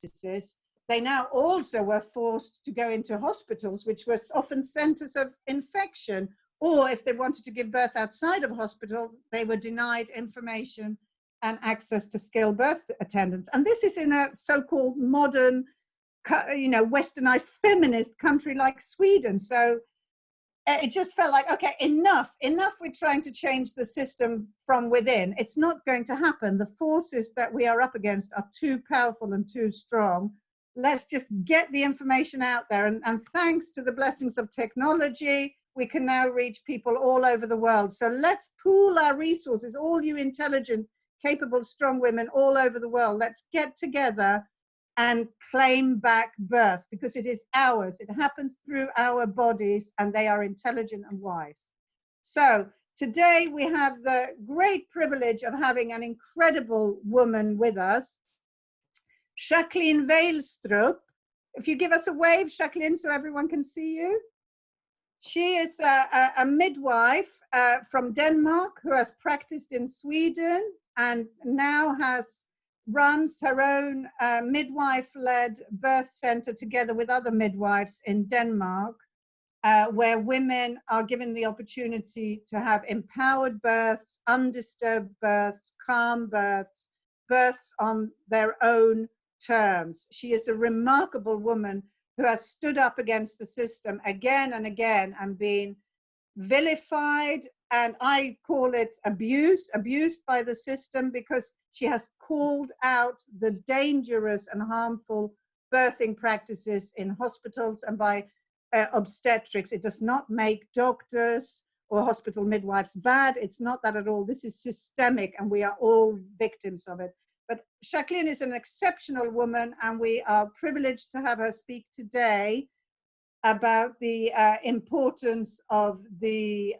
practices, they now also were forced to go into hospitals, which were often centers of infection, or if they wanted to give birth outside of hospital, they were denied information and access to skilled birth attendants. And this is in a so-called modern, westernized feminist country like Sweden. So it just felt like, okay, enough with trying to change the system from within. It's not going to happen. The forces that we are up against are too powerful and too strong. Let's just get the information out there. And thanks to the blessings of technology, we can now reach people all over the world. So let's pool our resources, all you intelligent, capable, strong women all over the world. Let's get together and claim back birth, because it is ours. It happens through our bodies, and they are intelligent and wise. So today we have the great privilege of having an incredible woman with us, Jacqueline Vejlstrup. If you give us a wave, Jacqueline, so everyone can see you. She is a midwife from Denmark who has practiced in Sweden and now runs her own midwife-led birth center together with other midwives in Denmark, where women are given the opportunity to have empowered births, undisturbed births, calm births, births on their own terms. She is a remarkable woman who has stood up against the system again and again and been vilified, and I call it abused by the system, because she has called out the dangerous and harmful birthing practices in hospitals and by obstetrics. It does not make doctors or hospital midwives bad. It's not that at all. This is systemic, and we are all victims of it. But Jacqueline is an exceptional woman, and we are privileged to have her speak today about the importance of the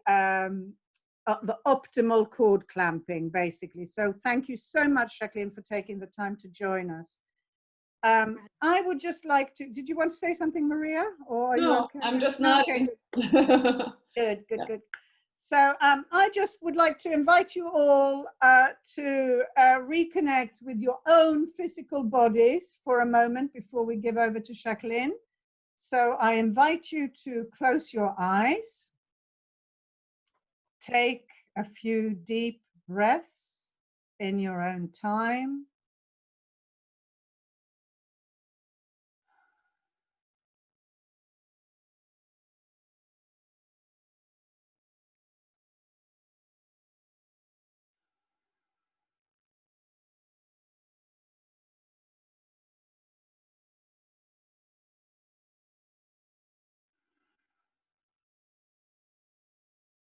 optimal cord clamping, basically. So thank you so much, Jacqueline, for taking the time to join us. I would just like to, did you want to say something, Maria? Or are you okay? I'm just nodding. Okay. Good. So I just would like to invite you all to reconnect with your own physical bodies for a moment before we give over to Jacqueline. So I invite you to close your eyes, take a few deep breaths in your own time.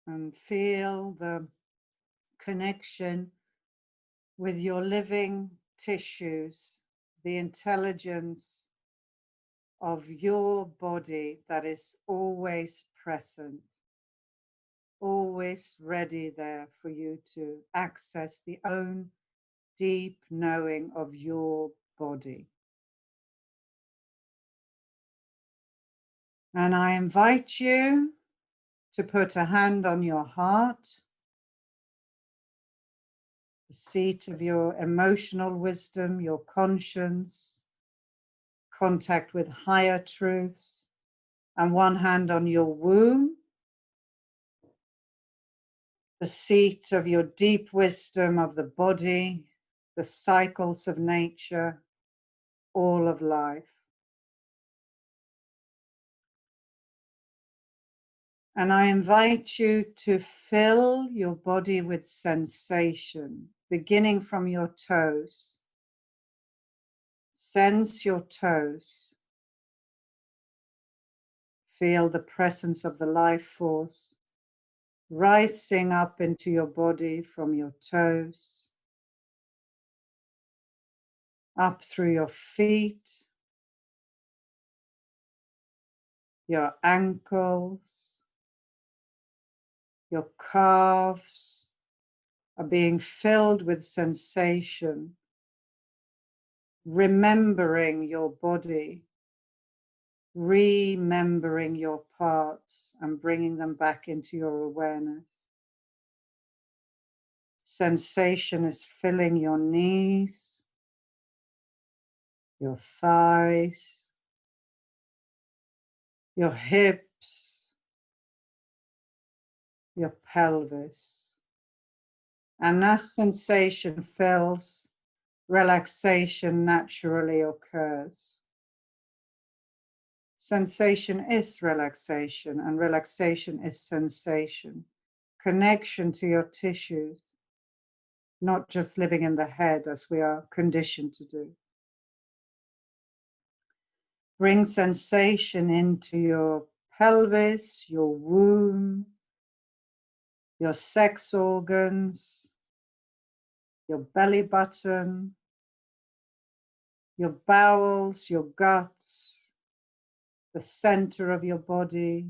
And feel the connection with your living tissues, the intelligence of your body that is always present, always ready there for you to access the own deep knowing of your body. And I invite you to put a hand on your heart, the seat of your emotional wisdom, your conscience, contact with higher truths, and one hand on your womb, the seat of your deep wisdom of the body, the cycles of nature, all of life. And I invite you to fill your body with sensation, beginning from your toes. Sense your toes. Feel the presence of the life force rising up into your body from your toes, up through your feet, your ankles, your calves are being filled with sensation, remembering your body, remembering your parts and bringing them back into your awareness. Sensation is filling your knees, your thighs, your hips, your pelvis. And as sensation fills, relaxation naturally occurs. Sensation is relaxation, and relaxation is sensation. Connection to your tissues, not just living in the head as we are conditioned to do. Bring sensation into your pelvis, your womb, your sex organs, your belly button, your bowels, your guts, the center of your body,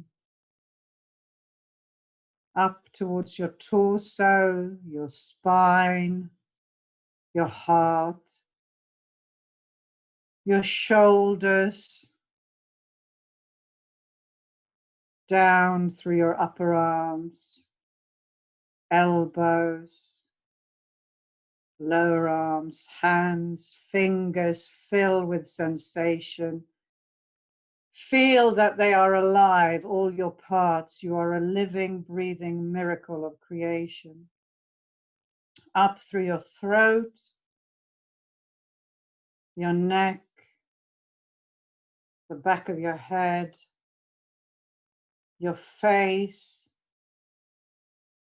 up towards your torso, your spine, your heart, your shoulders, down through your upper arms, elbows, lower arms, hands, fingers, fill with sensation. Feel that they are alive, all your parts. You are a living, breathing miracle of creation. Up through your throat, your neck, the back of your head, your face,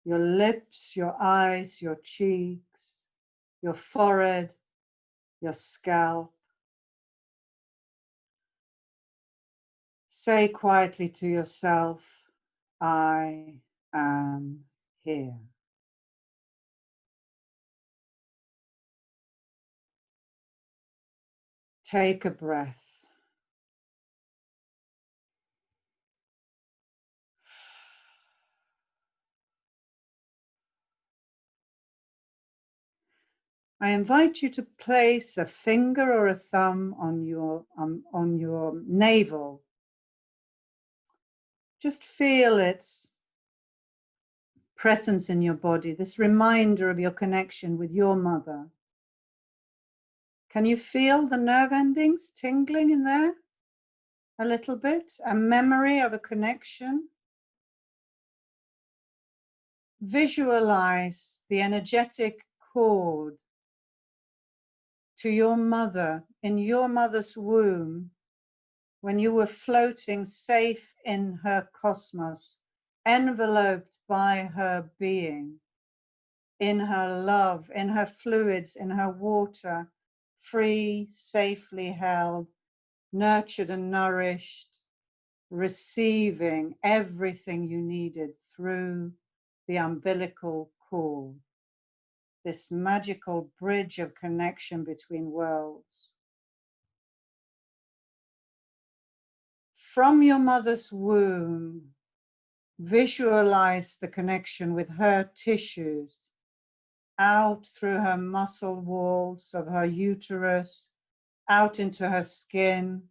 your lips, your eyes, your cheeks, your forehead, your scalp. Say quietly to yourself, I am here. Take a breath. I invite you to place a finger or a thumb on your navel. Just feel its presence in your body, this reminder of your connection with your mother. Can you feel the nerve endings tingling in there? A little bit, a memory of a connection. Visualize the energetic cord to your mother in your mother's womb when you were floating safe in her cosmos, enveloped by her being, in her love, in her fluids, in her water, free, safely held, nurtured and nourished, receiving everything you needed through the umbilical cord, this magical bridge of connection between worlds. From your mother's womb, visualize the connection with her tissues, out through her muscle walls of her uterus, out into her skin,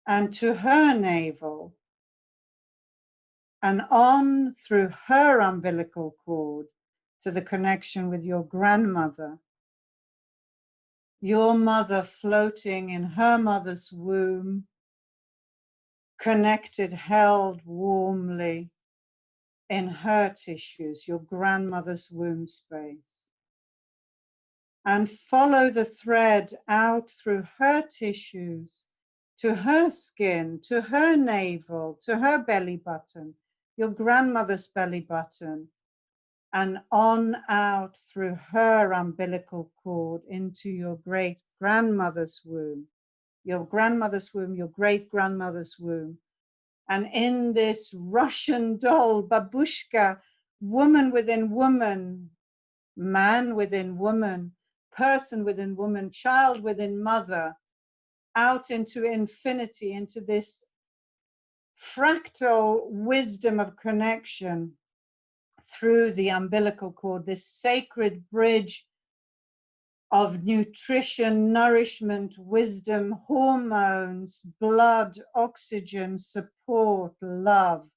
and to her navel, and on through her umbilical cord to the connection with your grandmother, your mother floating in her mother's womb, connected, held warmly in her tissues, your grandmother's womb space. And follow the thread out through her tissues, to her skin, to her navel, to her belly button, your grandmother's belly button, and on out through her umbilical cord into your great grandmother's womb, your grandmother's womb, your great grandmother's womb. And in this Russian doll, babushka, woman within woman, man within woman, person within woman, child within mother, out into infinity, into this fractal wisdom of connection through the umbilical cord, this sacred bridge of nutrition, nourishment, wisdom, hormones, blood, oxygen, support, love,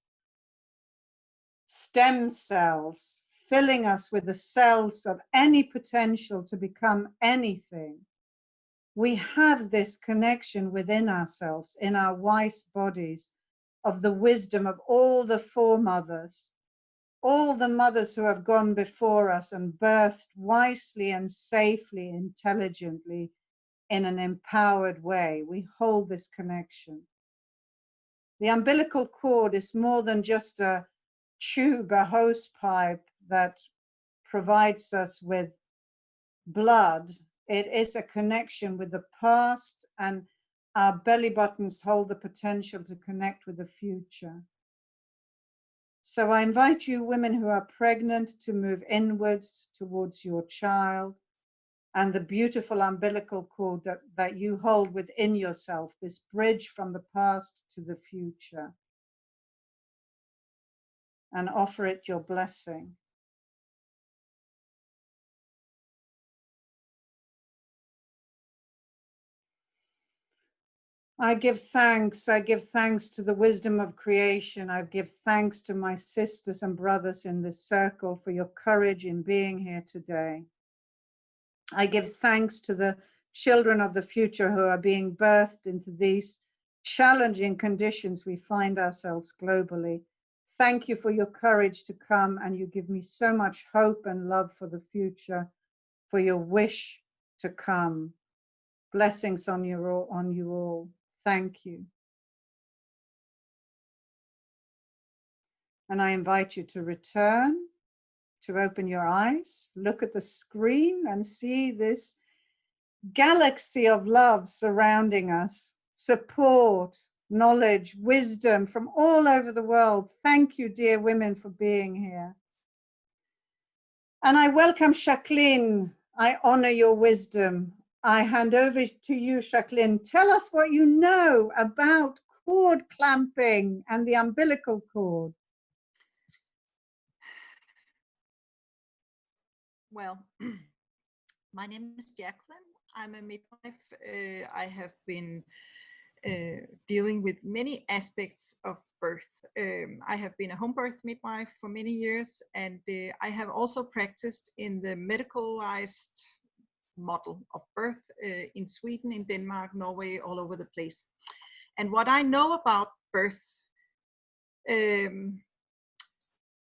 stem cells, filling us with the cells of any potential to become anything. We have this connection within ourselves, in our wise bodies, of the wisdom of all the foremothers, all the mothers who have gone before us and birthed wisely and safely, intelligently, in an empowered way. We hold this connection. The umbilical cord is more than just a tube, a hose pipe that provides us with blood. It is a connection with the past, and our belly buttons hold the potential to connect with the future. So I invite you, women who are pregnant, to move inwards towards your child and the beautiful umbilical cord that you hold within yourself, this bridge from the past to the future, and offer it your blessing. I give thanks to the wisdom of creation. I give thanks to my sisters and brothers in this circle for your courage in being here today. I give thanks to the children of the future who are being birthed into these challenging conditions we find ourselves globally. Thank you for your courage to come, and you give me so much hope and love for the future, for your wish to come. Blessings on you all. Thank you. And I invite you to return, to open your eyes, look at the screen and see this galaxy of love surrounding us, support, knowledge, wisdom from all over the world. Thank you, dear women, for being here. And I welcome Jacqueline. I honor your wisdom. I hand over to you, Jacqueline. Tell us what you know about cord clamping and the umbilical cord. Well, my name is Jacqueline. I'm a midwife. I have been dealing with many aspects of birth. I have been a home birth midwife for many years, and I have also practiced in the medicalized model of birth in Sweden, in Denmark, Norway, all over the place. And what I know about birth, I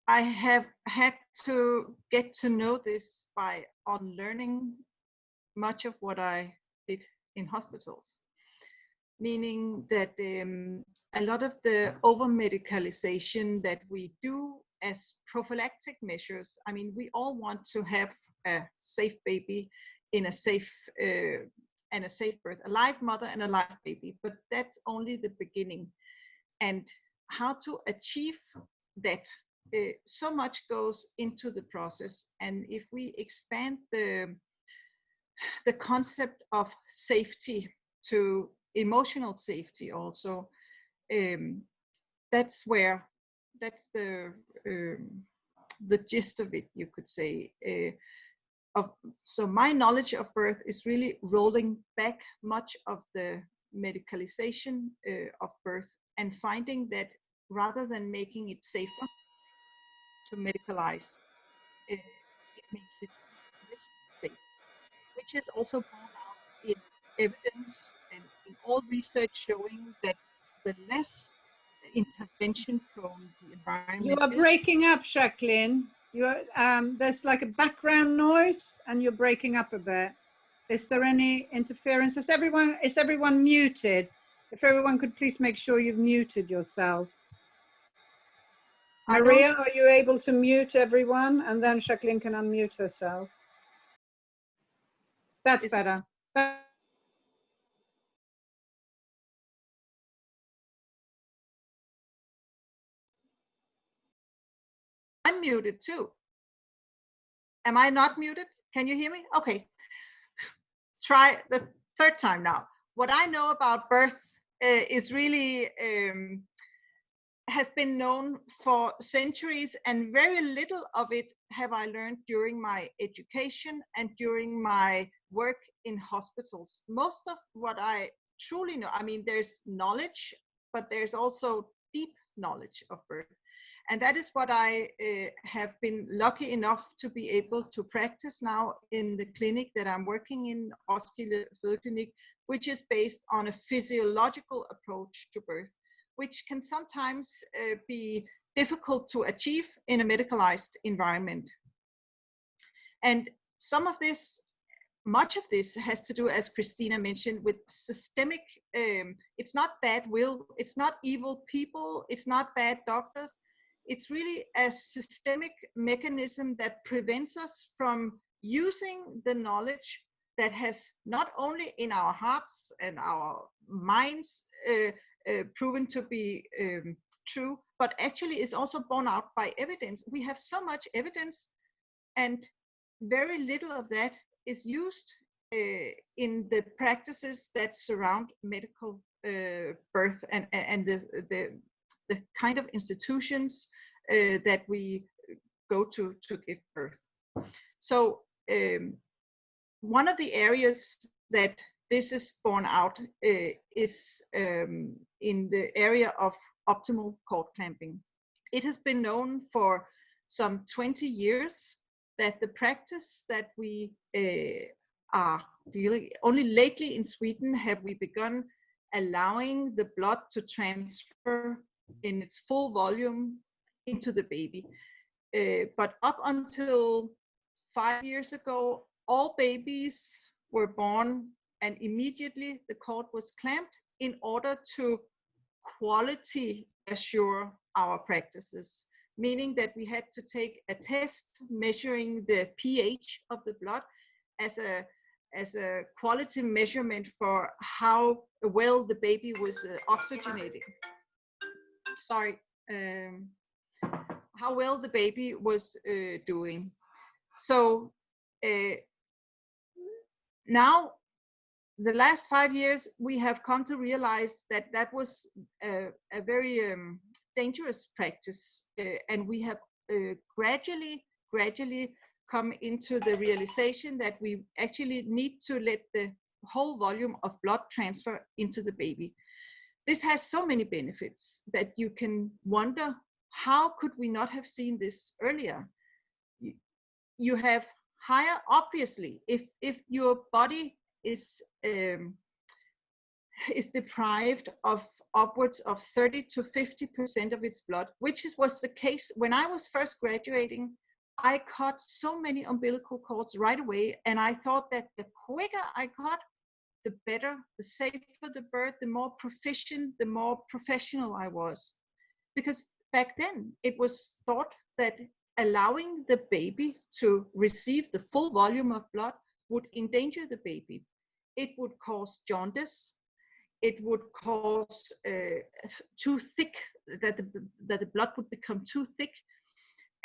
have had to get to know this by unlearning much of what I did in hospitals. Meaning that a lot of the over-medicalization that we do as prophylactic measures, I mean, we all want to have a safe baby in a safe and a safe birth, a live mother and a live baby, but that's only the beginning. And how to achieve that, so much goes into the process. And if we expand the concept of safety to emotional safety also, that's the gist of it, you could say. So my knowledge of birth is really rolling back much of the medicalization of birth and finding that rather than making it safer to medicalize, it makes it less safe, which is also borne out in evidence and in all research showing that the less intervention prone the environment You are is. breaking up, Jacqueline. There's like a background noise and you're breaking up a bit. Is there any interference? Is everyone muted? If everyone could please make sure you've muted yourselves. Maria, are you able to mute everyone? And then Jacqueline can unmute herself. That's better. I'm muted too. Am I not muted? Can you hear me? Okay. Try the third time now. What I know about birth is really has been known for centuries, and very little of it have I learned during my education and during my work in hospitals. Most of what I truly know, I mean, there's knowledge, but there's also deep knowledge of birth. And that is what I have been lucky enough to be able to practice now in the clinic that I'm working in, Roskilde Fodeklinik, which is based on a physiological approach to birth, which can sometimes be difficult to achieve in a medicalized environment. And some of this, much of this has to do, as Kristina mentioned, with systemic, it's not bad will, it's not evil people, it's not bad doctors. It's really a systemic mechanism that prevents us from using the knowledge that has not only in our hearts and our minds proven to be true, but actually is also borne out by evidence. We have so much evidence, and very little of that is used in the practices that surround medical birth and the kind of institutions that we go to give birth. So one of the areas that this is borne out is in the area of optimal cord clamping. It has been known for some 20 years that the practice that we are dealing, only lately in Sweden have we begun allowing the blood to transfer in its full volume into the baby. But up until 5 years ago, all babies were born and immediately the cord was clamped in order to quality assure our practices, meaning that we had to take a test measuring the pH of the blood as a quality measurement for how well the baby was oxygenating. Sorry, how well the baby was doing. So now, the last 5 years, we have come to realize that that was a very dangerous practice, and we have gradually come into the realization that we actually need to let the whole volume of blood transfer into the baby. This has so many benefits that you can wonder, how could we not have seen this earlier? You have higher, obviously, if your body is deprived of upwards of 30 to 50% of its blood, which was the case when I was first graduating. I cut so many umbilical cords right away, and I thought that the quicker I cut, the better, the safer the birth, the more proficient, the more professional I was. Because back then it was thought that allowing the baby to receive the full volume of blood would endanger the baby. It would cause jaundice. It would cause too thick, that the blood would become too thick,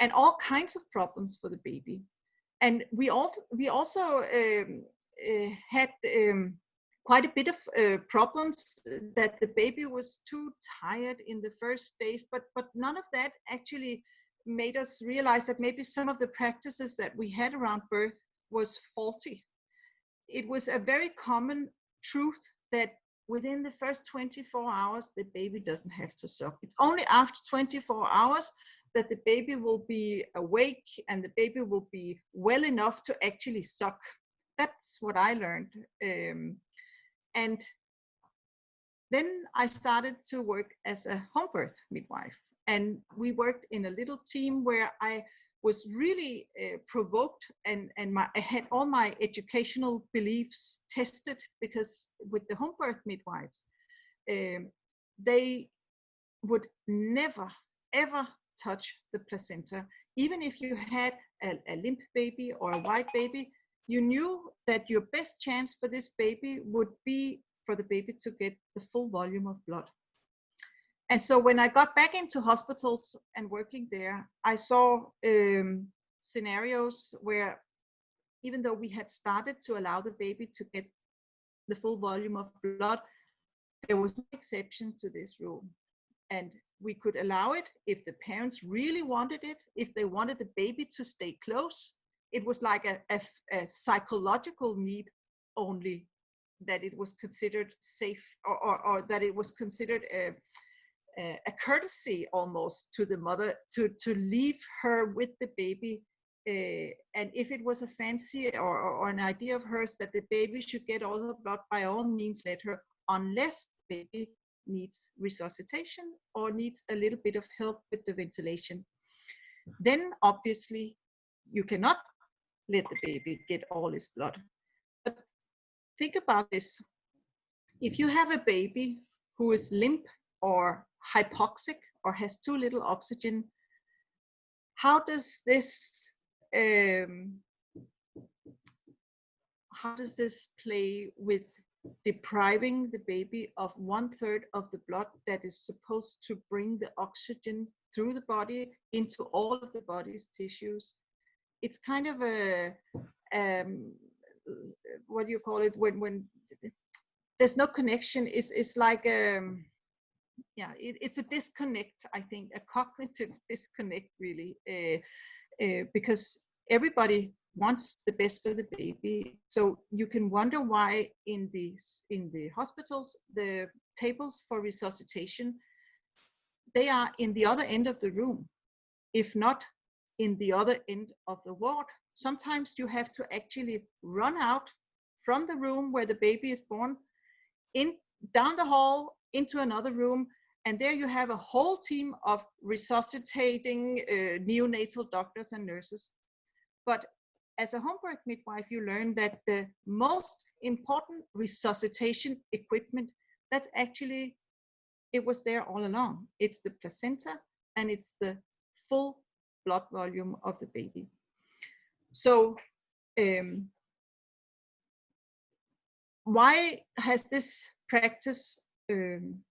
and all kinds of problems for the baby. And we also had quite a bit of problems that the baby was too tired in the first days, but none of that actually made us realize that maybe some of the practices that we had around birth was faulty. It was a very common truth that within the first 24 hours, the baby doesn't have to suck. It's only after 24 hours that the baby will be awake and the baby will be well enough to actually suck. That's what I learned. And then I started to work as a home birth midwife. And we worked in a little team where I was really provoked, and I had all my educational beliefs tested, because with the home birth midwives, they would never, ever touch the placenta. Even if you had a limp baby or a white baby, you knew that your best chance for this baby would be for the baby to get the full volume of blood. And so when I got back into hospitals and working there, I saw scenarios where, even though we had started to allow the baby to get the full volume of blood, there was no exception to this rule. And we could allow it if the parents really wanted it, if they wanted the baby to stay close. It was like a psychological need only, that it was considered safe, or that it was considered a courtesy almost to the mother to leave her with the baby. And if it was a fancy or an idea of hers that the baby should get all the blood, by all means let her, unless the baby needs resuscitation or needs a little bit of help with the ventilation. Then obviously you cannot let the baby get all his blood. But think about this. If you have a baby who is limp or hypoxic or has too little oxygen, how does this play with depriving the baby of 1/3 of the blood that is supposed to bring the oxygen through the body into all of the body's tissues? It's kind of a what do you call it, when there's no connection. It's like it's a disconnect, I think, a cognitive disconnect, really, because everybody wants the best for the baby. So you can wonder why in the hospitals, the tables for resuscitation, they are in the other end of the room, if not in the other end of the ward. Sometimes you have to actually run out from the room where the baby is born, down the hall into another room, and there you have a whole team of resuscitating neonatal doctors and nurses. But as a home birth midwife, you learn that the most important resuscitation equipment, that's actually, it was there all along. It's the placenta and it's the full blood volume of the baby. So why has this practice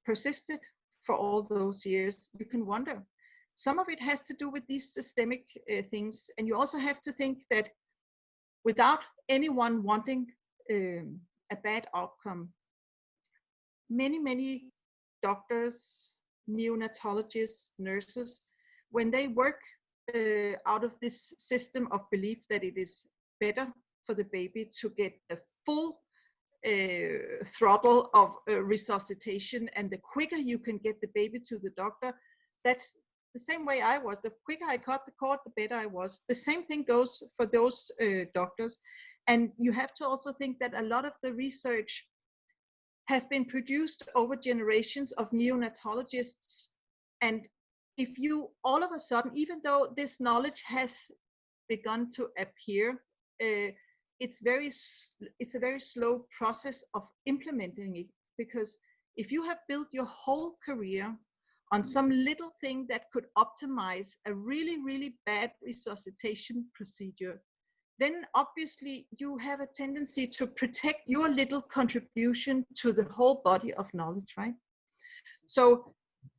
persisted for all those years? You can wonder. Some of it has to do with these systemic things, and you also have to think that without anyone wanting a bad outcome, many doctors, neonatologists, nurses, when they work out of this system of belief that it is better for the baby to get a full throttle of resuscitation, and the quicker you can get the baby to the doctor, that's the same way I was. The quicker I cut the cord, the better I was. The same thing goes for those doctors. And you have to also think that a lot of the research has been produced over generations of neonatologists. And if you all of a sudden, even though this knowledge has begun to appear, it's a very slow process of implementing it, because if you have built your whole career on some little thing that could optimize a really bad resuscitation procedure, then obviously you have a tendency to protect your little contribution to the whole body of knowledge, right? So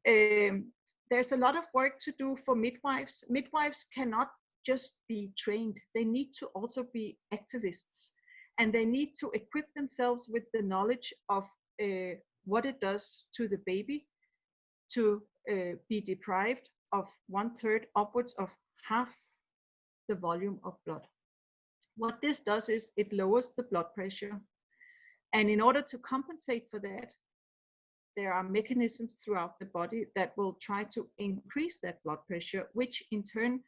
there's a lot of work to do for midwives. Midwives cannot just be trained. They need to also be activists, and they need to equip themselves with the knowledge of what it does to the baby to be deprived of 1/3 upwards of half the volume of blood. What this does is it lowers the blood pressure. And in order to compensate for that, there are mechanisms throughout the body that will try to increase that blood pressure, which in turn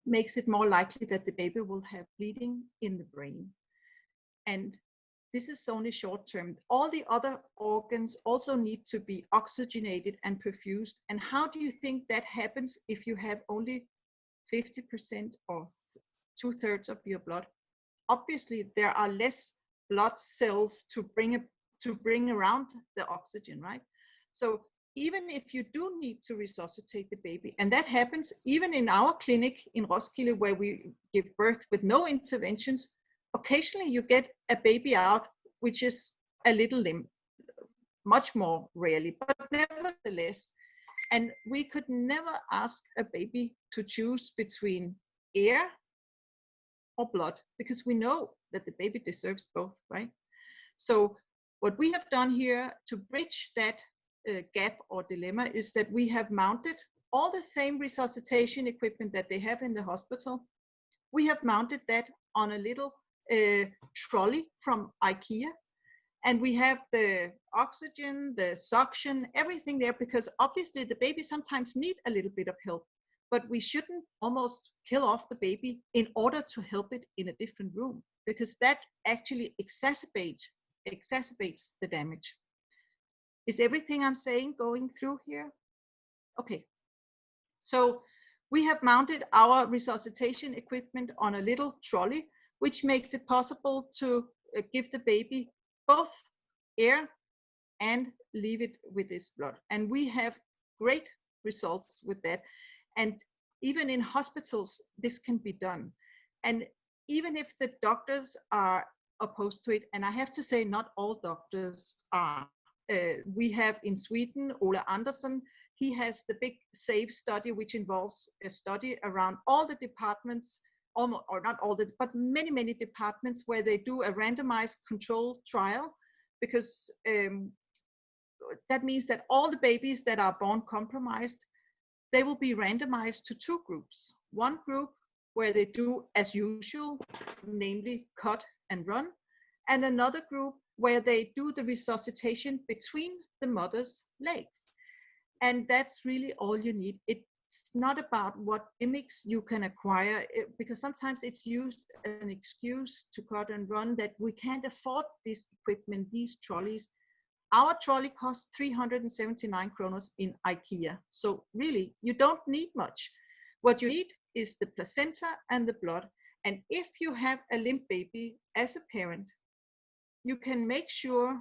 makes it more likely that the baby will have bleeding in the brain. And this is only short term. All the other organs also need to be oxygenated and perfused. And how do you think that happens if you have only 50% or 2/3 of your blood? Obviously, there are less blood cells to bring around the oxygen, right? So even if you do need to resuscitate the baby, and that happens even in our clinic in Roskilde, where we give birth with no interventions, occasionally you get a baby out which is a little limp, much more rarely, but nevertheless. And we could never ask a baby to choose between air or blood, because we know that the baby deserves both, right? So what we have done here to bridge that gap or dilemma is that we have mounted all the same resuscitation equipment that they have in the hospital. We have mounted that on a little trolley from IKEA, And we have the oxygen, the suction, everything there, because obviously the baby sometimes need a little bit of help, but we shouldn't almost kill off the baby in order to help it in a different room, because that actually exacerbates the damage. Is everything I'm saying going through here? Okay. So we have mounted our resuscitation equipment on a little trolley, which makes it possible to give the baby both air and leave it with this blood. And we have great results with that. And even in hospitals, this can be done. And even if the doctors are opposed to it, and I have to say not all doctors are. We have in Sweden, Ola Andersson, he has the big SAVE study, which involves a study around all the departments, almost, or not all the, but many, many departments where they do a randomized control trial, because that means that all the babies that are born compromised, they will be randomized to two groups. One group where they do as usual, namely cut and run, and another group where they do the resuscitation between the mother's legs. And that's really all you need. It's not about what gimmicks you can acquire, because sometimes it's used as an excuse to cut and run, that we can't afford this equipment, these trolleys. Our trolley costs 379 kroner in IKEA. So really, you don't need much. What you need is the placenta and the blood. And if you have a limp baby as a parent, you can make sure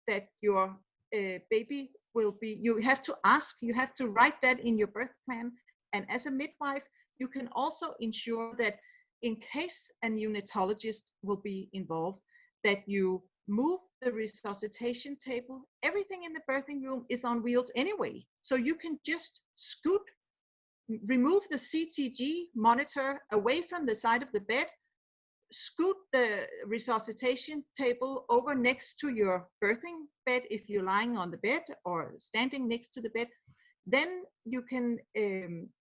that your baby will be, you have to ask, you have to write that in your birth plan. And as a midwife, you can also ensure that in case a neonatologist will be involved, that you move the resuscitation table. Everything in the birthing room is on wheels anyway. So you can just scoot, remove the CTG monitor away from the side of the bed, scoot the resuscitation table over next to your birthing bed if you're lying on the bed or standing next to the bed. Then you can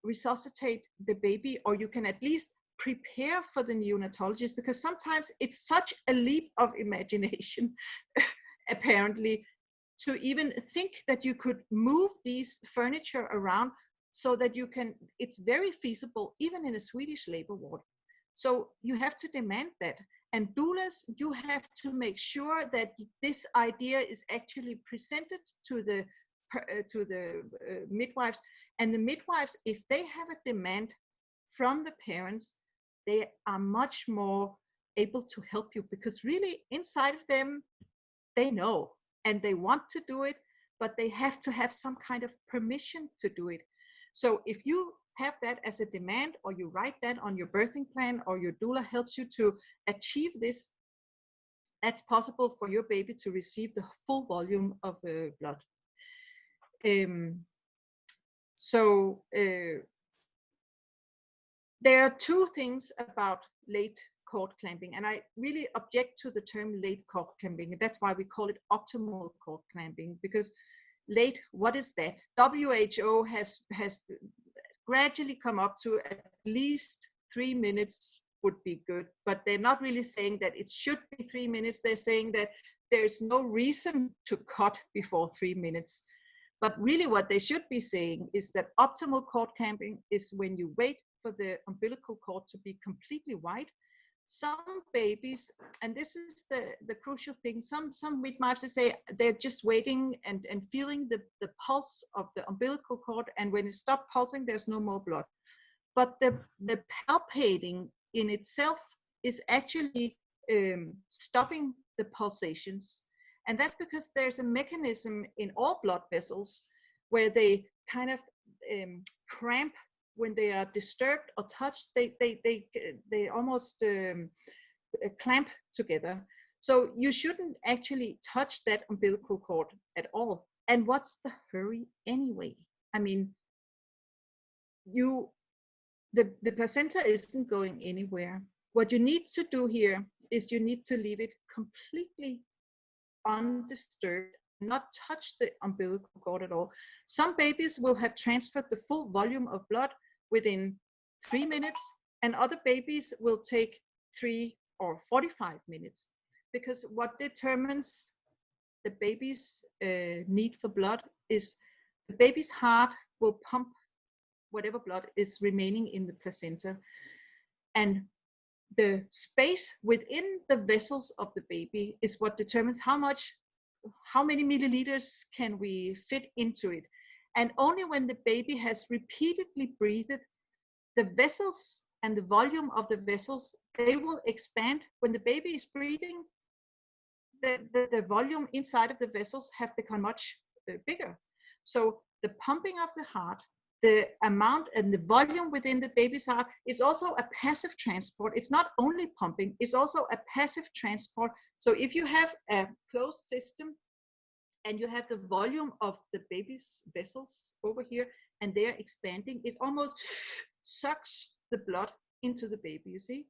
resuscitate the baby, or you can at least prepare for the neonatologist, because sometimes it's such a leap of imagination, apparently, to even think that you could move these furniture around so that you can, it's very feasible, even in a Swedish labor ward. So you have to demand that. And doulas, you have to make sure that this idea is actually presented to the midwives. And the midwives, if they have a demand from the parents, they are much more able to help you, because really inside of them, they know and they want to do it, but they have to have some kind of permission to do it. So if you have that as a demand, or you write that on your birthing plan, or your doula helps you to achieve this, that's possible for your baby to receive the full volume of blood. There are two things about late cord clamping, and I really object to the term late cord clamping. That's why we call it optimal cord clamping, because late, what is that? WHO has gradually come up to at least 3 minutes would be good, but they're not really saying that it should be 3 minutes. They're saying that there's no reason to cut before 3 minutes. But really what they should be saying is that optimal cord clamping is when you wait for the umbilical cord to be completely white. Some babies, and this is the crucial thing, some midwives say they're just waiting and feeling the pulse of the umbilical cord, and when it stops pulsing, there's no more blood. But the palpating in itself is actually stopping the pulsations. And that's because there's a mechanism in all blood vessels where they kind of cramp when they are disturbed or touched. They almost clamp together. So you shouldn't actually touch that umbilical cord at all. And what's the hurry anyway? I mean, the placenta isn't going anywhere. What you need to do here is you need to leave it completely undisturbed, not touch the umbilical cord at all. Some babies will have transferred the full volume of blood within 3 minutes, and other babies will take 3 or 45 minutes, because what determines the baby's need for blood is the baby's heart will pump whatever blood is remaining in the placenta, and the space within the vessels of the baby is what determines how many milliliters can we fit into it. And only when the baby has repeatedly breathed, the vessels and the volume of the vessels, they will expand. When the baby is breathing, the volume inside of the vessels have become much bigger. So the pumping of the heart, the amount and the volume within the baby's heart, it's also a passive transport. It's not only pumping, it's also a passive transport. So if you have a closed system and you have the volume of the baby's vessels over here and they're expanding, it almost sucks the blood into the baby, you see?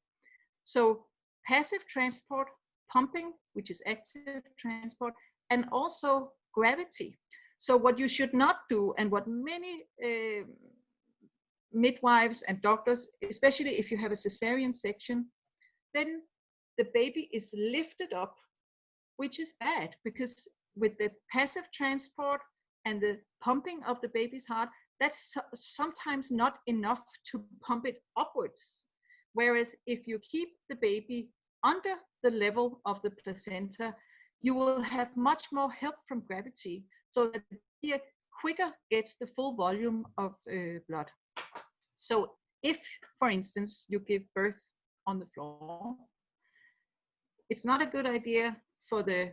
So passive transport, pumping, which is active transport, and also gravity. So what you should not do, and what many midwives and doctors, especially if you have a cesarean section, then the baby is lifted up, which is bad, because with the passive transport and the pumping of the baby's heart, that's sometimes not enough to pump it upwards. Whereas if you keep the baby under the level of the placenta, you will have much more help from gravity, so that the baby quicker gets the full volume of blood. So if, for instance, you give birth on the floor, it's not a good idea for the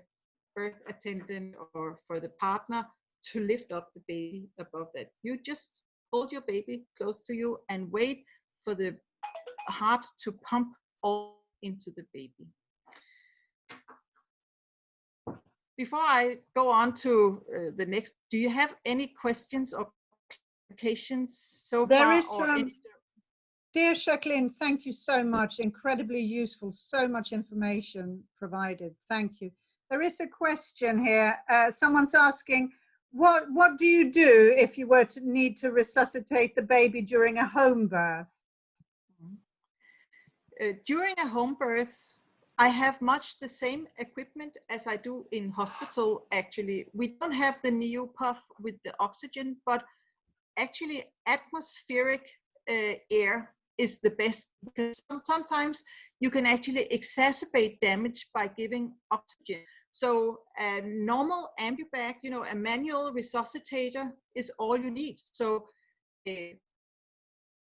birth attendant or for the partner to lift up the baby above that. You just hold your baby close to you and wait for the heart to pump all into the baby. Before I go on to the next, do you have any questions or clarifications so There far? is dear Jacqueline, thank you so much. Incredibly useful. So much information provided. Thank you. There is a question here. Someone's asking, what do you do if you were to need to resuscitate the baby during a home birth? During a home birth, I have much the same equipment as I do in hospital, actually. We don't have the NeoPuff with the oxygen, but actually atmospheric air is the best, because sometimes you can actually exacerbate damage by giving oxygen. So a normal ambubag, you know, a manual resuscitator is all you need. So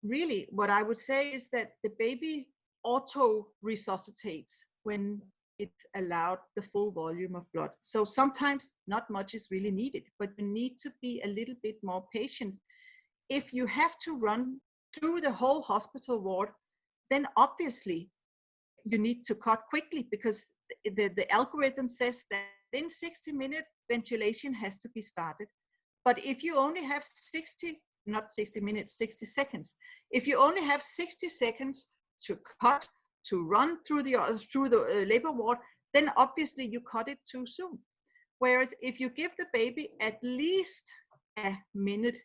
really what I would say is that the baby auto resuscitates when it's allowed the full volume of blood. So sometimes not much is really needed, but you need to be a little bit more patient. If you have to run through the whole hospital ward, then obviously you need to cut quickly, because the algorithm says that in 60-minute ventilation has to be started. But if you only have 60 seconds. If you only have 60 seconds to cut, to run through the labor ward, then obviously you cut it too soon. Whereas if you give the baby at least a minute,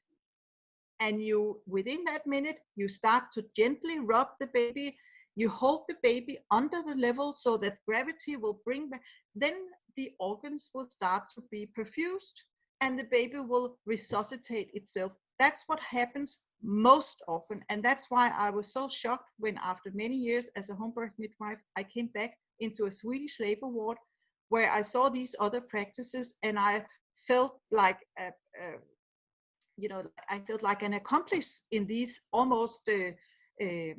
and you, within that minute, you start to gently rub the baby, you hold the baby under the level so that gravity will bring back, then the organs will start to be perfused and the baby will resuscitate itself. That's what happens most often. And that's why I was so shocked when, after many years as a home birth midwife, I came back into a Swedish labor ward where I saw these other practices, and I felt like I felt like an accomplice in these almost, I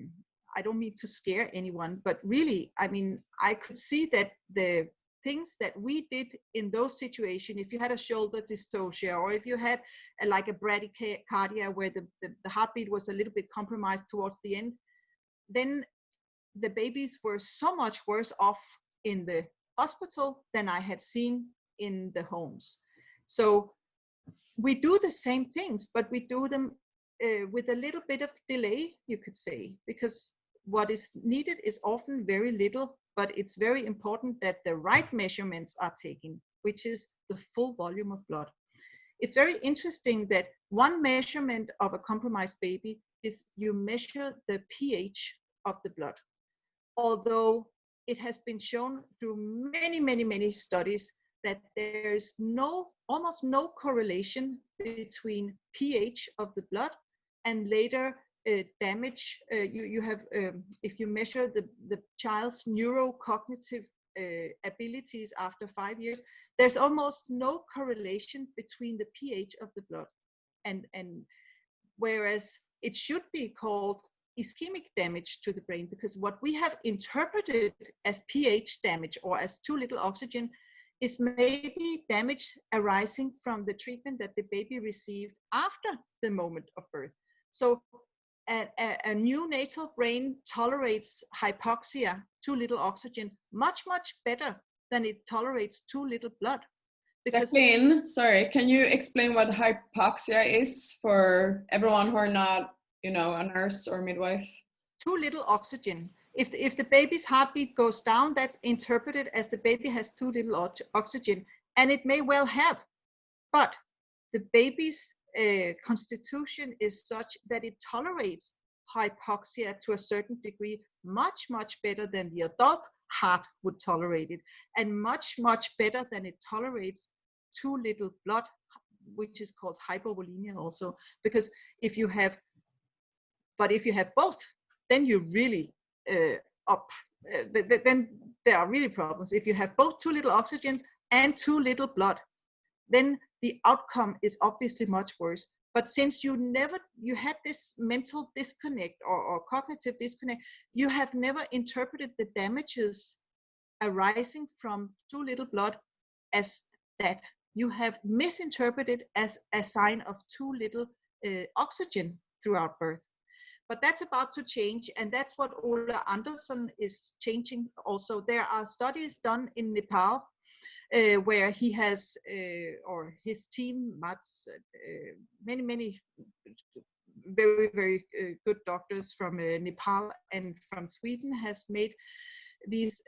don't mean to scare anyone, but really, I mean, I could see that the things that we did in those situations, if you had a shoulder dystocia, or if you had like a bradycardia where the heartbeat was a little bit compromised towards the end, then the babies were so much worse off in the hospital than I had seen in the homes. So we do the same things, but we do them with a little bit of delay, you could say, because what is needed is often very little, but it's very important that the right measurements are taken, which is the full volume of blood. It's very interesting that one measurement of a compromised baby is you measure the pH of the blood. Although it has been shown through many studies that there's almost no correlation between pH of the blood and later damage. You have, if you measure the child's neurocognitive abilities after 5 years, there's almost no correlation between the pH of the blood and whereas it should be called ischemic damage to the brain, because what we have interpreted as pH damage or as too little oxygen is maybe damage arising from the treatment that the baby received after the moment of birth. So a neonatal brain tolerates hypoxia, too little oxygen, much better than it tolerates too little blood. Because Jacqueline, sorry, can you explain what hypoxia is for everyone who are not, you know, a nurse or midwife? Too little oxygen. If the baby's heartbeat goes down, that's interpreted as the baby has too little oxygen, and it may well have, but the baby's constitution is such that it tolerates hypoxia to a certain degree much better than the adult heart would tolerate it, and much better than it tolerates too little blood, which is called hypovolemia also. Because if you have both, then you really then there are really problems. If you have both too little oxygen and too little blood, then the outcome is obviously much worse. But since you had this mental disconnect or cognitive disconnect, you have never interpreted the damages arising from too little blood as that. You have misinterpreted as a sign of too little oxygen throughout birth. But that's about to change, and that's what Ola Andersson is changing also. There are studies done in Nepal where he has, or his team, Mats, many very good doctors from Nepal and from Sweden has made this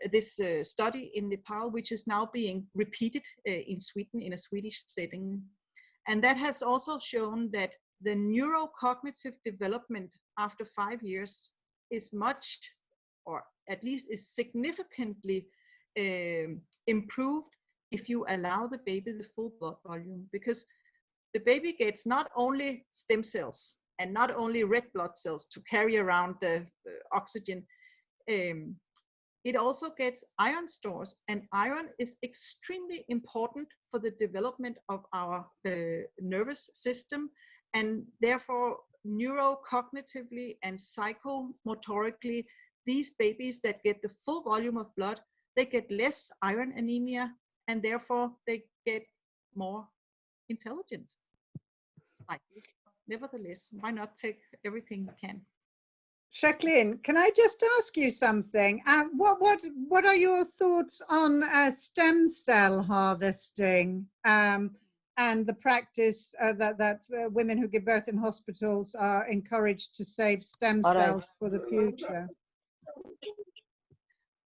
study in Nepal, which is now being repeated in Sweden in a Swedish setting. And that has also shown that the neurocognitive development after 5 years is much, or at least is significantly improved if you allow the baby the full blood volume, because the baby gets not only stem cells and not only red blood cells to carry around the oxygen, it also gets iron stores, and iron is extremely important for the development of our nervous system, and therefore neurocognitively and psychomotorically, these babies that get the full volume of blood, they get less iron anemia, and therefore they get more intelligent. Nevertheless, why not take everything we can? Jacqueline, can I just ask you something? What are your thoughts on stem cell harvesting and the practice that women who give birth in hospitals are encouraged to save stem cells for the future?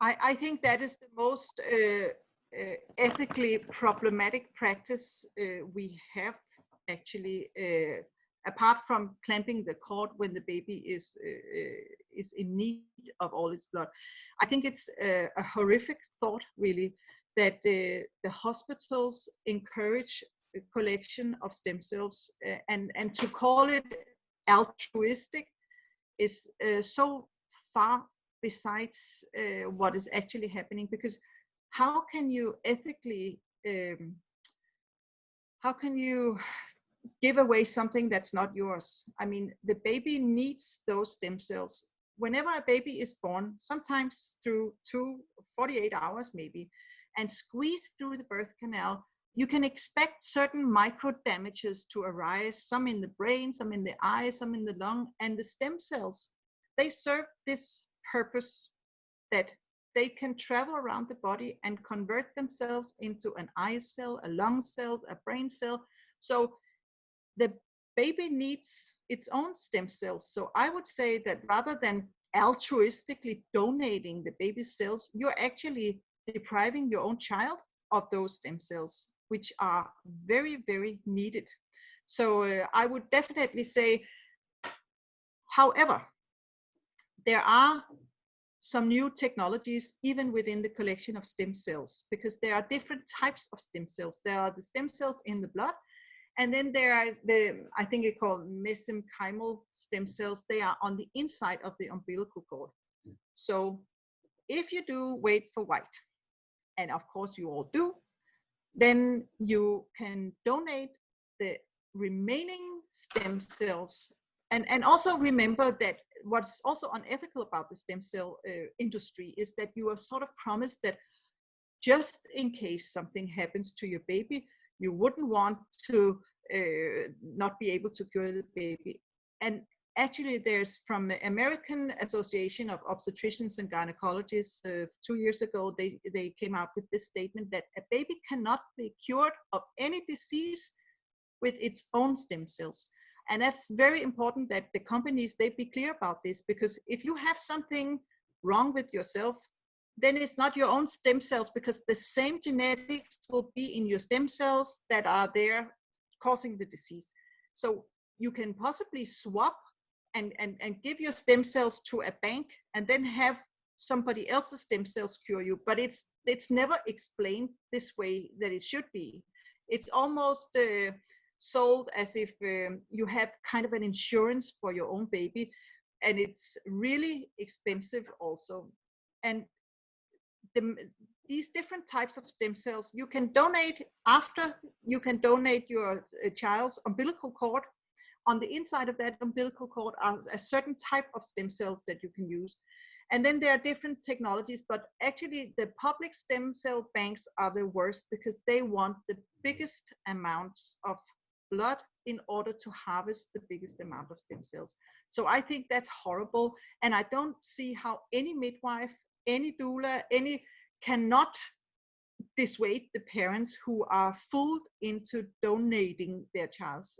I think that is the most ethically problematic practice we have, actually, apart from clamping the cord when the baby is in need of all its blood. I think it's a horrific thought, really, that the hospitals encourage the collection of stem cells, and to call it altruistic is so far besides what is actually happening, because how can you ethically give away something that's not yours? I mean, the baby needs those stem cells. Whenever a baby is born, sometimes through 48 hours maybe, and squeezed through the birth canal, you can expect certain micro damages to arise, some in the brain, some in the eye, some in the lung, and the stem cells, they serve this purpose, that they can travel around the body and convert themselves into an eye cell, a lung cell, a brain cell. So the baby needs its own stem cells. So I would say that rather than altruistically donating the baby's cells, you're actually depriving your own child of those stem cells, which are very needed. So I would definitely say, however, there are some new technologies even within the collection of stem cells, because there are different types of stem cells. There are the stem cells in the blood, and then there are I think it's called mesenchymal stem cells. They are on the inside of the umbilical cord. So if you do wait for white, and of course you all do, then you can donate the remaining stem cells. And also remember that what's also unethical about the stem cell industry is that you are sort of promised that just in case something happens to your baby, you wouldn't want to not be able to cure the baby. And actually, there's from the American Association of Obstetricians and Gynecologists 2 years ago, they came out with this statement that a baby cannot be cured of any disease with its own stem cells. And that's very important that the companies, they be clear about this, because if you have something wrong with yourself, then it's not your own stem cells, because the same genetics will be in your stem cells that are there causing the disease. So you can possibly swap and give your stem cells to a bank and then have somebody else's stem cells cure you. But it's never explained this way that it should be. It's almost sold as if you have kind of an insurance for your own baby, and it's really expensive also. And these different types of stem cells, you can donate after you can donate your child's umbilical cord. On the inside of that umbilical cord are a certain type of stem cells that you can use. And then there are different technologies, but actually the public stem cell banks are the worst, because they want the biggest amounts of blood in order to harvest the biggest amount of stem cells. So I think that's horrible. And I don't see how any midwife, any doula, any cannot dissuade the parents who are fooled into donating their child's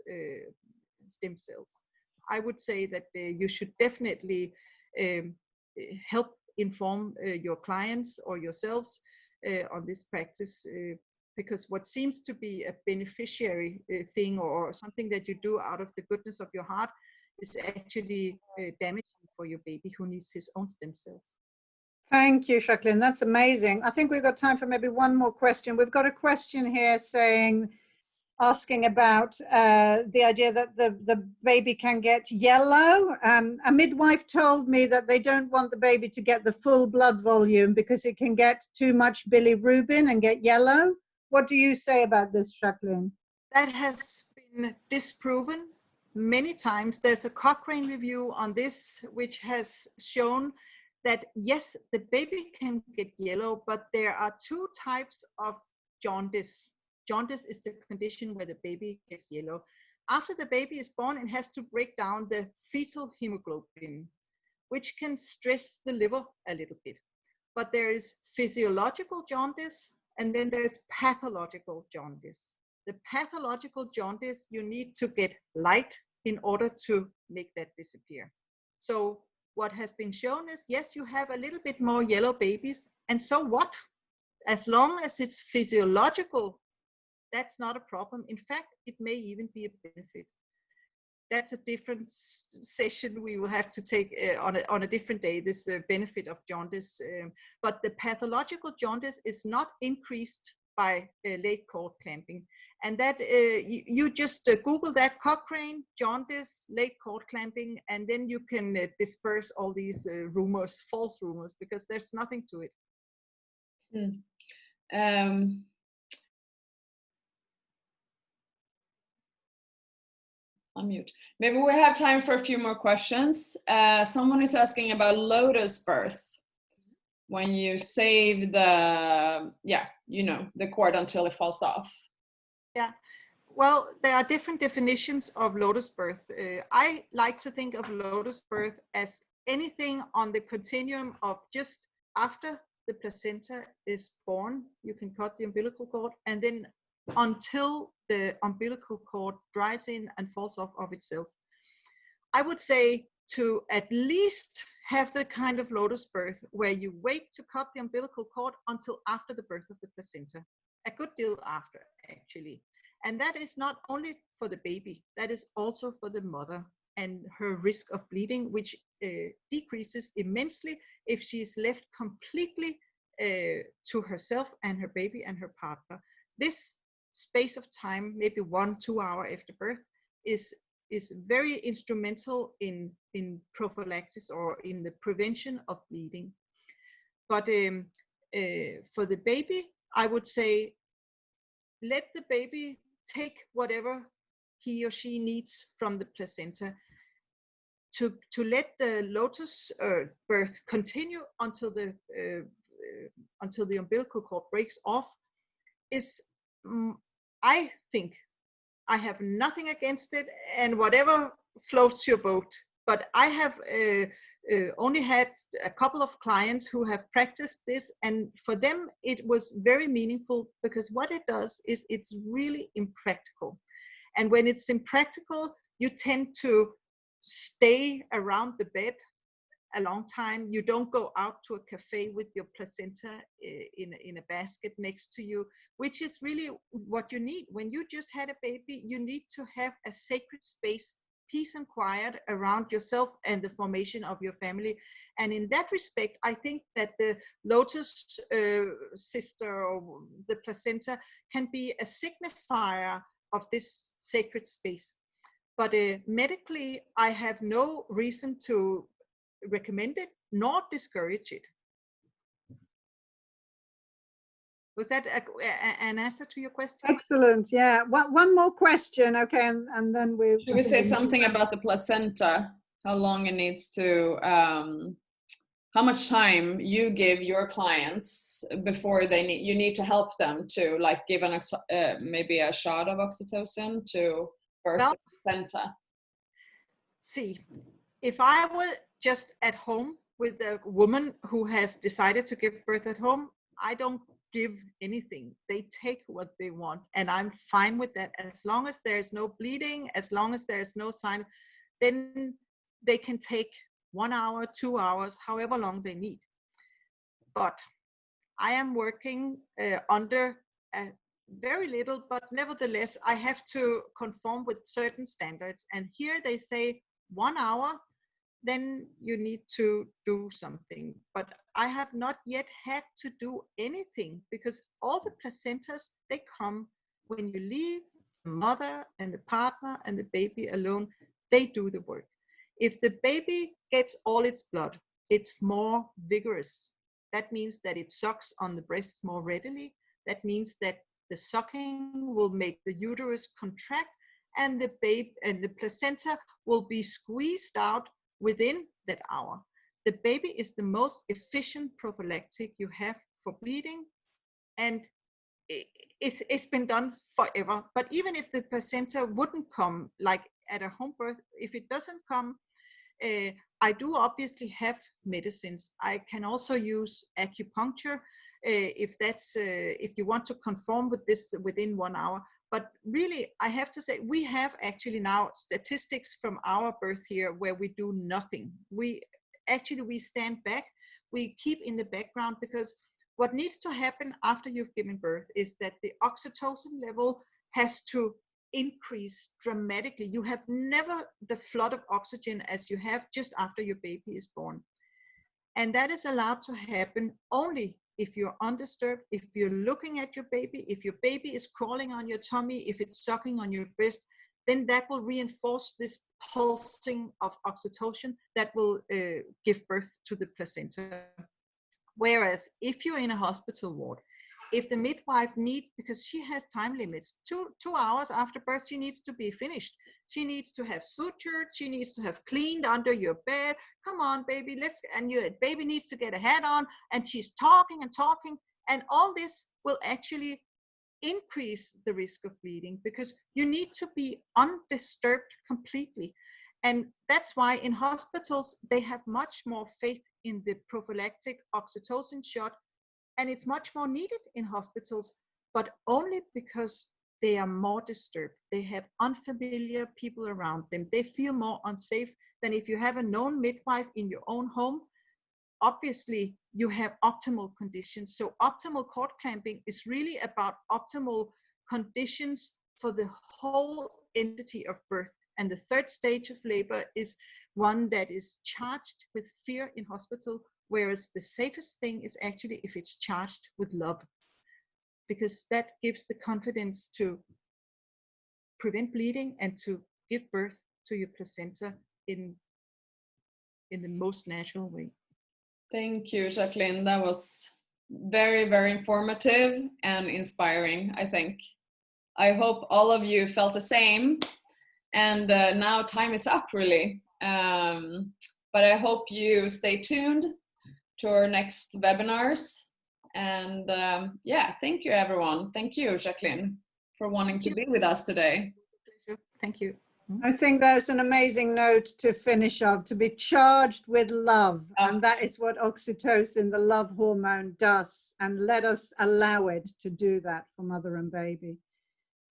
stem cells. I would say that you should definitely help inform your clients or yourselves on this practice, because what seems to be a beneficiary thing or something that you do out of the goodness of your heart is actually damaging for your baby who needs his own stem cells. Thank you, Jacqueline. That's amazing. I think we've got time for maybe one more question. We've got a question here asking about the idea that the baby can get yellow. A midwife told me that they don't want the baby to get the full blood volume because it can get too much bilirubin and get yellow. What do you say about this, Jacqueline? That has been disproven many times. There's a Cochrane review on this, which has shown that yes, the baby can get yellow, but there are two types of jaundice. Jaundice is the condition where the baby gets yellow. After the baby is born, it has to break down the fetal hemoglobin, which can stress the liver a little bit. But there is physiological jaundice, and then there's pathological jaundice. The pathological jaundice, you need to get light in order to make that disappear. So what has been shown is, yes, you have a little bit more yellow babies, and so what? As long as it's physiological, that's not a problem. In fact, it may even be a benefit. That's a different session we will have to take on a different day, this benefit of jaundice. But the pathological jaundice is not increased by late cord clamping. And that you just Google that, Cochrane, jaundice, late cord clamping, and then you can disperse all these rumors, false rumors, because there's nothing to it. Unmute. Maybe we have time for a few more questions. Someone is asking about lotus birth. When you save the, the cord until it falls off. Yeah, well, there are different definitions of lotus birth. I like to think of lotus birth as anything on the continuum of just after the placenta is born, you can cut the umbilical cord, and then until the umbilical cord dries in and falls off of itself. I would say to at least have the kind of lotus birth where you wait to cut the umbilical cord until after the birth of the placenta. A good deal after, actually. And that is not only for the baby, that is also for the mother. and her risk of bleeding, which decreases immensely if she is left completely to herself and her baby and her partner. This space of time, maybe 1-2 hours after birth, is very instrumental in prophylaxis or in the prevention of bleeding. But for the baby, I would say, let the baby take whatever he or she needs from the placenta. To let the lotus birth continue until the umbilical cord breaks off is, I think, I have nothing against it, and whatever floats your boat. But I have only had a couple of clients who have practiced this, and for them it was very meaningful, because what it does is it's really impractical. And when it's impractical, you tend to stay around the bed a long time. You don't go out to a cafe with your placenta in a basket next to you, which is really what you need. When you just had a baby, you need to have a sacred space, peace and quiet around yourself and the formation of your family. And in that respect, I think that the lotus sister or the placenta can be a signifier of this sacred space. But medically, I have no reason to recommend it nor discourage it. Was that an answer to your question? Excellent. Yeah. One more question. Okay, and then we. Should we say something about the placenta? How long it needs to? How much time you give your clients before they need? You need to help them to, like, give maybe a shot of oxytocin to birth the placenta. See, if I were just at home with a woman who has decided to give birth at home, I don't give anything. They take what they want, and I'm fine with that. As long as there's no bleeding, as long as there's no sign, then they can take 1 hour, 2 hours, however long they need. But I am working under very little, but nevertheless, I have to conform with certain standards. And here they say 1 hour, then you need to do something. But I have not yet had to do anything, because all the placentas, they come when you leave the mother and the partner and the baby alone. They do the work. If the baby gets all its blood, it's more vigorous. That means that it sucks on the breast more readily. That means that the sucking will make the uterus contract, and the baby and the placenta will be squeezed out within that hour. The baby is the most efficient prophylactic you have for bleeding, and it's been done forever. But even if the placenta wouldn't come, like at a home birth, if it doesn't come, I do obviously have medicines. I can also use acupuncture if you want to conform with this within 1 hour. But really, I have to say, we have actually now statistics from our birth here where we do nothing. We stand back, we keep in the background, because what needs to happen after you've given birth is that the oxytocin level has to increase dramatically. You have never the flood of oxygen as you have just after your baby is born. And that is allowed to happen only if you're undisturbed, if you're looking at your baby, if your baby is crawling on your tummy, if it's sucking on your breast, then that will reinforce this pulsing of oxytocin that will give birth to the placenta. Whereas if you're in a hospital ward, if the midwife needs, because she has time limits, two hours after birth, she needs to be finished. She needs to have sutured, she needs to have cleaned under your bed. Come on, baby, and your baby needs to get a hat on, and she's talking and talking. And all this will actually increase the risk of bleeding, because you need to be undisturbed completely. And that's why in hospitals, they have much more faith in the prophylactic oxytocin shot. And it's much more needed in hospitals, but only because they are more disturbed. They have unfamiliar people around them. They feel more unsafe than if you have a known midwife in your own home. Obviously, you have optimal conditions. So optimal cord clamping is really about optimal conditions for the whole entity of birth. And the third stage of labor is one that is charged with fear in hospital, whereas the safest thing is actually if it's charged with love, because that gives the confidence to prevent bleeding and to give birth to your placenta in the most natural way. Thank you, Jacqueline. That was very, very informative and inspiring, I think. I hope all of you felt the same. And now time is up, really. But I hope you stay tuned to our next webinars. And yeah, thank you, everyone. Thank you, Jacqueline, for wanting to be with us today. Thank you. I think that's an amazing note to finish off, to be charged with love. And that is what oxytocin, the love hormone, does. And let us allow it to do that for mother and baby.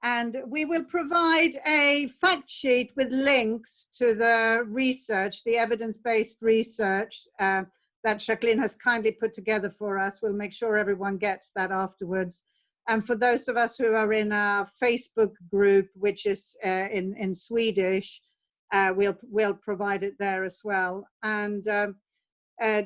And we will provide a fact sheet with links to the research, the evidence-based research that Jacqueline has kindly put together for us. We'll make sure everyone gets that afterwards. And for those of us who are in our Facebook group, which is in Swedish, we'll provide it there as well. And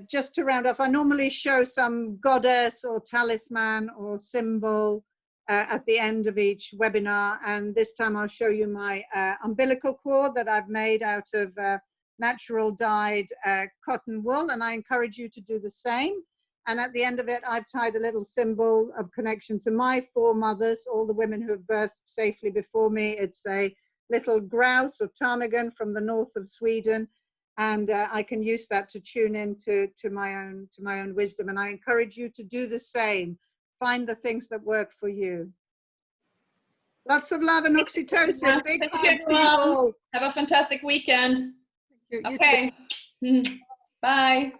just to round off, I normally show some goddess or talisman or symbol at the end of each webinar. And this time I'll show you my umbilical cord that I've made out of natural dyed cotton wool. And I encourage you to do the same. And at the end of it, I've tied a little symbol of connection to my foremothers, all the women who have birthed safely before me. It's a little grouse or ptarmigan from the north of Sweden. And I can use that to tune in to my own wisdom. And I encourage you to do the same. Find the things that work for you. Lots of love and oxytocin. Big hug to you all. Have a fantastic weekend. Thank you. Okay. Bye.